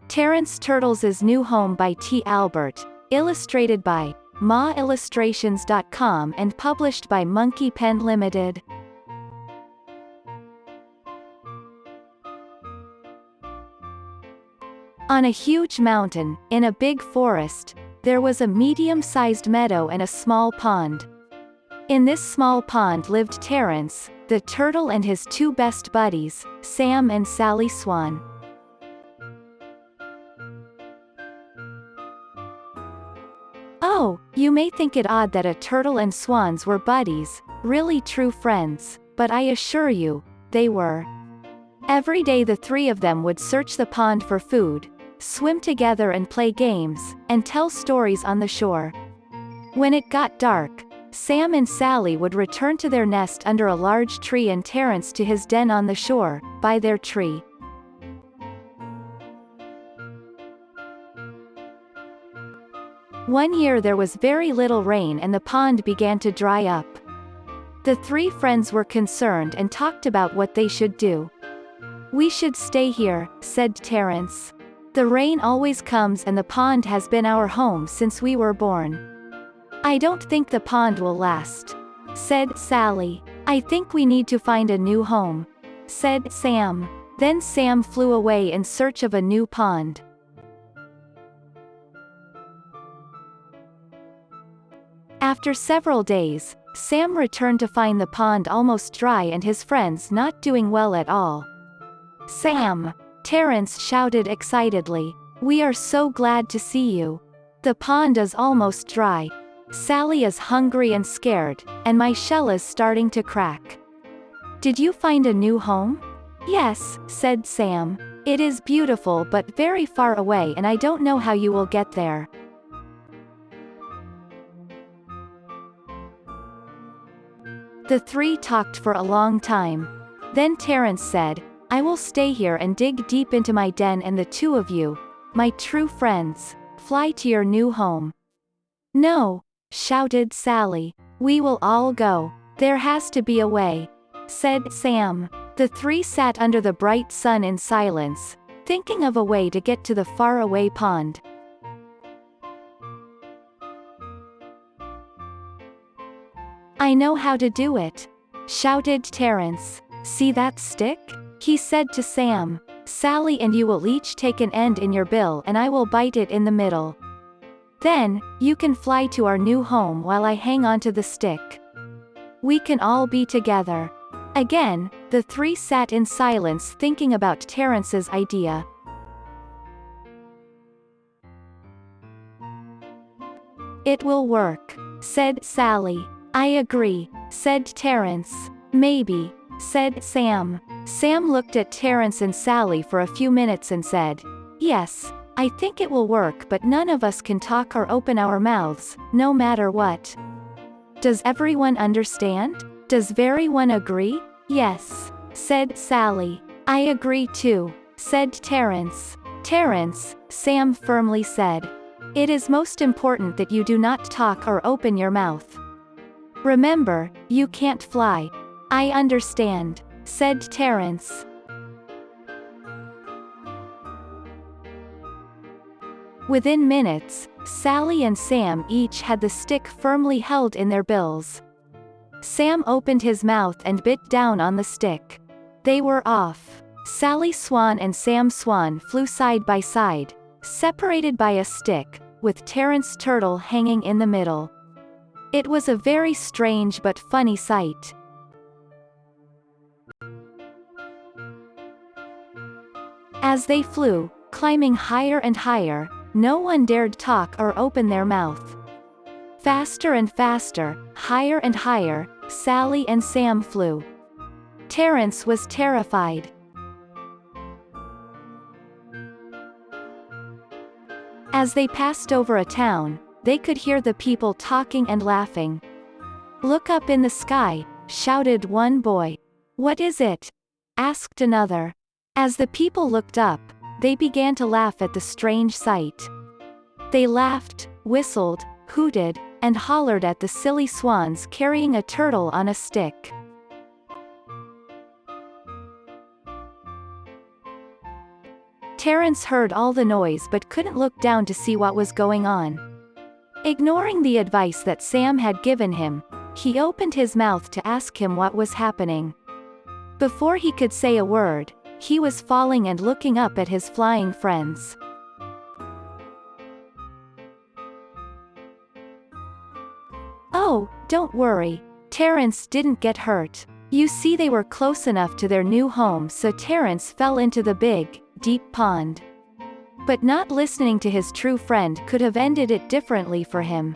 Terrance Turtles' New Home by T. Albert, illustrated by maillustrations.com and published by Monkey Pen Ltd. On a huge mountain, in a big forest, there was a medium-sized meadow and a small pond. In this small pond lived Terrance, the turtle, and his two best buddies, Sam and Sally Swan. Oh, you may think it odd that a turtle and swans were buddies, really true friends, but I assure you, they were. Every day the three of them would search the pond for food, swim together and play games, and tell stories on the shore. When it got dark, Sam and Sally would return to their nest under a large tree and Terrance to his den on the shore, by their tree. One year there was very little rain and the pond began to dry up. The three friends were concerned and talked about what they should do. "We should stay here," said Terrance. "The rain always comes and the pond has been our home since we were born." "I don't think the pond will last," said Sally. "I think we need to find a new home," said Sam. Then Sam flew away in search of a new pond. After several days, Sam returned to find the pond almost dry and his friends not doing well at all. "Sam!" Terrance shouted excitedly. "We are so glad to see you. The pond is almost dry. Sally is hungry and scared, and my shell is starting to crack." "Did you find a new home?" "Yes," said Sam. "It is beautiful but very far away and I don't know how you will get there." The three talked for a long time. Then Terrance said, "I will stay here and dig deep into my den and the two of you, my true friends, fly to your new home." "No!" shouted Sally. "We will all go. There has to be a way," said Sam. The three sat under the bright sun in silence, thinking of a way to get to the faraway pond. "I know how to do it!" shouted Terrance. "See that stick?" he said to Sam. "Sally and you will each take an end in your bill and I will bite it in the middle. Then, you can fly to our new home while I hang onto the stick. We can all be together." Again, the three sat in silence thinking about Terrance's idea. "It will work," said Sally. "I agree," said Terrance. "Maybe," said Sam. Sam looked at Terrance and Sally for a few minutes and said, "Yes, I think it will work, but none of us can talk or open our mouths, no matter what. Does everyone understand? Does everyone agree?" "Yes," said Sally. "I agree too," said Terrance. "Terrance," Sam firmly said, "it is most important that you do not talk or open your mouth. Remember, you can't fly." "I understand," said Terrance. Within minutes, Sally and Sam each had the stick firmly held in their bills. Sam opened his mouth and bit down on the stick. They were off. Sally Swan and Sam Swan flew side by side, separated by a stick, with Terrance Turtle hanging in the middle. It was a very strange but funny sight. As they flew, climbing higher and higher, no one dared talk or open their mouth. Faster and faster, higher and higher, Sally and Sam flew. Terrance was terrified. As they passed over a town, they could hear the people talking and laughing. "Look up in the sky," shouted one boy. "What is it?" asked another. As the people looked up, they began to laugh at the strange sight. They laughed, whistled, hooted, and hollered at the silly swans carrying a turtle on a stick. Terrance heard all the noise but couldn't look down to see what was going on. Ignoring the advice that Sam had given him, he opened his mouth to ask him what was happening. Before he could say a word, he was falling and looking up at his flying friends. "Oh, don't worry. Terrance didn't get hurt. You see, they were close enough to their new home so Terrance fell into the big, deep pond." But not listening to his true friend could have ended it differently for him.